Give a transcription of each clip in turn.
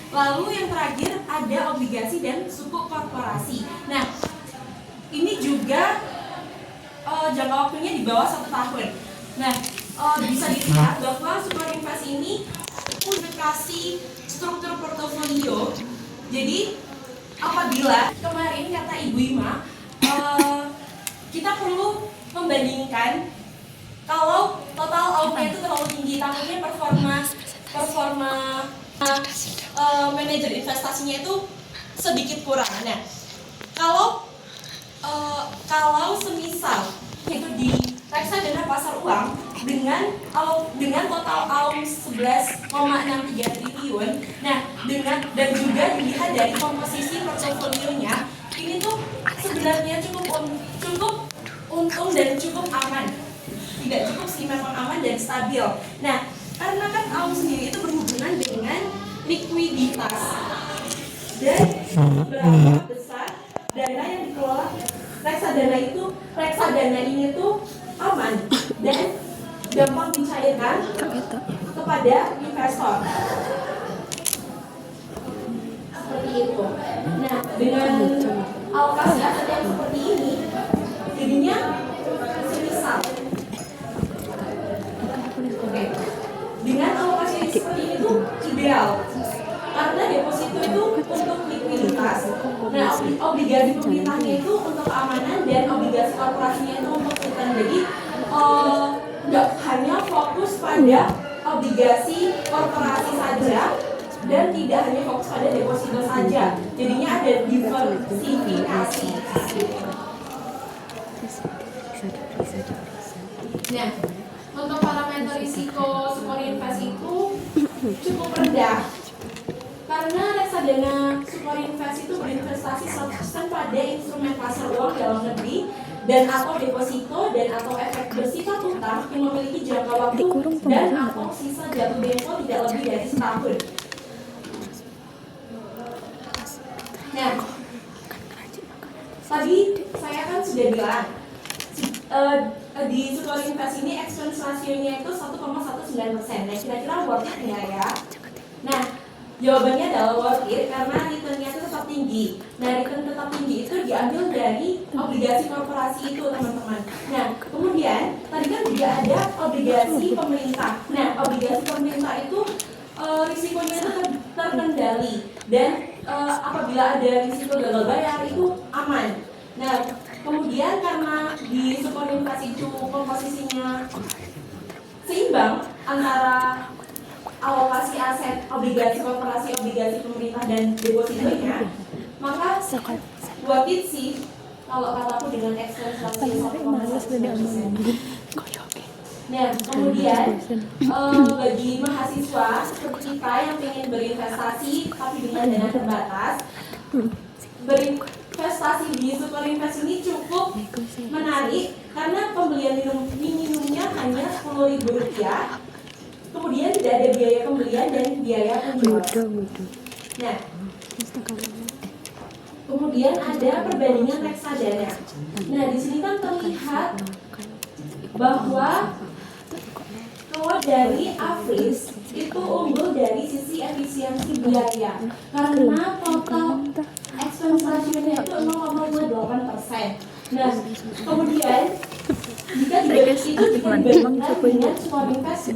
Lalu yang terakhir ada obligasi dan sukuk korporasi. Nah, ini juga jangka waktunya di bawah 1 tahun. Nah, bisa dilihat bahwa Superinvest ini modifikasi struktur portofolio. Jadi apabila kemarin kata Ibu Ima, kita perlu membandingkan kalau total outnya itu terlalu tinggi, takutnya performa manajer investasinya itu sedikit kurang. Nah, kalau semisal itu di reksadana pasar uang dengan total AUM 11,63 triliun. Nah, dan juga dilihat dari komposisi portofolionya, ini tuh sebenarnya cukup untung dan cukup aman. Tidak cukup sih, memang aman dan stabil. Nah, karena kan AUM sendiri itu berhubungan dengan likuiditas dan berapa besar dana yang dikelola reksadana ini tuh aman dan gampang dicairkan kepada investor. Seperti itu. Nah, dengan alokasi aset yang seperti ini, jadinya semisal. Dengan alokasi seperti ini tuh ideal. Karena deposito itu untuk likuiditas, nah obligasi pemerintahnya itu untuk keamanan dan obligasi korporasinya itu untuk return. Jadi nggak hanya fokus pada obligasi korporasi saja dan tidak hanya fokus pada deposito saja. Jadinya ada diversifikasi. Nah, untuk parameter risiko Superinvest itu cukup rendah. Karena reksadana Superinvest itu berinvestasi 100% pada instrumen pasar uang dalam negeri dan atau deposito dan atau efek bersifat utang yang memiliki jangka waktu dan atau sisa jatuh tempo tidak lebih dari setahun. Nah, tadi saya kan sudah bilang di Superinvest ini expense ratio-nya itu 1,19%. Nah, kira-kira worth it nggak ya? Nah, jawabannya adalah worth it karena return-nya itu tetap tinggi. Nah, return tetap tinggi itu diambil dari obligasi korporasi itu, teman-teman. Nah, kemudian tadi kan juga ada obligasi pemerintah. Nah, obligasi pemerintah itu risikonya itu terkendali dan apabila ada risiko gagal bayar itu aman. Nah, kemudian karena di Superinvest itu komposisinya seimbang antara alokasi aset, obligasi korporasi, obligasi pemerintah dan depositonya, maka buat it sih kalau kataku dengan expense ratio 1,19%. Nah, kemudian bagi mahasiswa seperti kita yang ingin berinvestasi tapi dengan dana terbatas, berinvestasi di Superinvest ini cukup menarik karena pembelian minimumnya hanya Rp10.000. Kemudian tidak ada biaya pembelian dan biaya penjualan. Nah, kemudian ada perbandingan reksadana. Nah, di sini kan terlihat bahwa kalau dari Afris itu unggul dari sisi efisiensi biaya karena total expense ratio-nya itu 0,28%. Nah, kemudian jika dibandingkan dengan Superinvest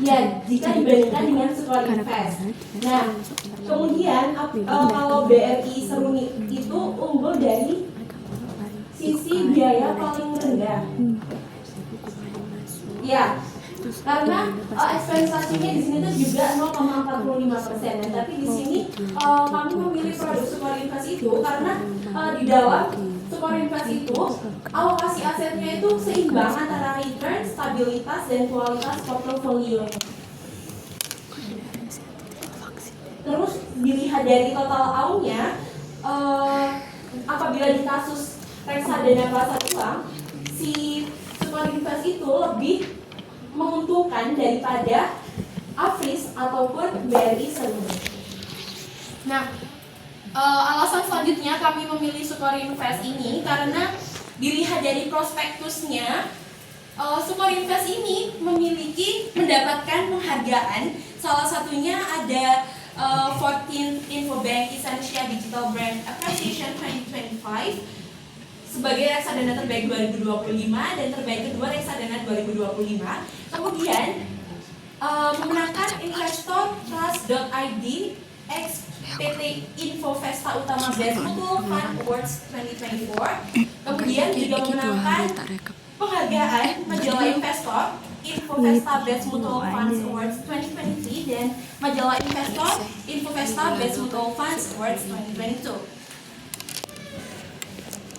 dan jika dibandingkan dengan Superinvest. Nah, kemudian kalau BRI Seruni itu unggul dari sisi biaya paling rendah. Ya, karena ekspensasinya di sini tuh juga 0,45%. Nah, tapi di sini kami memilih produk Superinvest itu karena di dalam Superinvest itu alokasi asetnya itu seimbang antara return, stabilitas, dan kualitas portofolio. Terus dilihat dari total AUM-nya, apabila di kasus reksadana pasar uang, si Superinvest itu lebih menguntungkan daripada Afris ataupun BRI Seruni. Nah, alasan selanjutnya kami memilih Superinvest ini karena dilihat dari prospektusnya, Superinvest ini mendapatkan penghargaan Salah satunya ada 14th Infobank Essential Digital Brand Appreciation 2025 sebagai reksadana terbaik 2025 dan terbaik kedua reksadana 2025. Kemudian memenangkan investor Trust.id X PT Info Vesta Utama Best Mutual Fund Awards 2024. Kemudian juga memenangkan penghargaan majalah investor Info Vesta Best Mutual Funds Awards 2023 dan majalah investor Info Vesta Best Mutual Funds Awards 2022.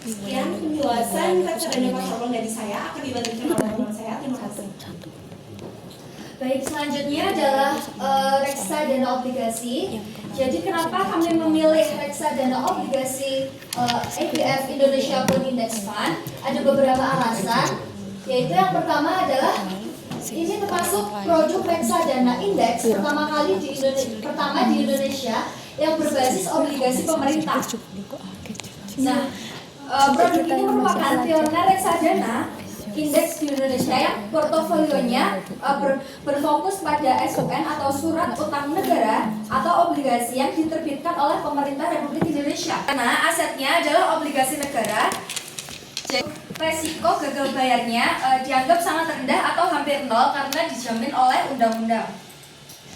Sekian penjelasan reksadana pasar uang dari saya, akan dilanjutkan oleh teman saya. Terima kasih. Baik, selanjutnya adalah reksadana obligasi. Jadi kenapa kami memilih reksadana obligasi ABF Indonesia Bond Index Fund? Ada beberapa alasan, yaitu yang pertama adalah ini termasuk produk reksadana indeks pertama kali di Indonesia yang berbasis obligasi pemerintah. Nah, produk ini merupakan pioner reksadana indeks di Indonesia yang portofolionya berfokus pada SUN atau surat utang negara atau obligasi yang diterbitkan oleh pemerintah Republik Indonesia. Karena asetnya adalah obligasi negara, jadi resiko gagal bayarnya dianggap sangat rendah atau hampir nol karena dijamin oleh undang-undang.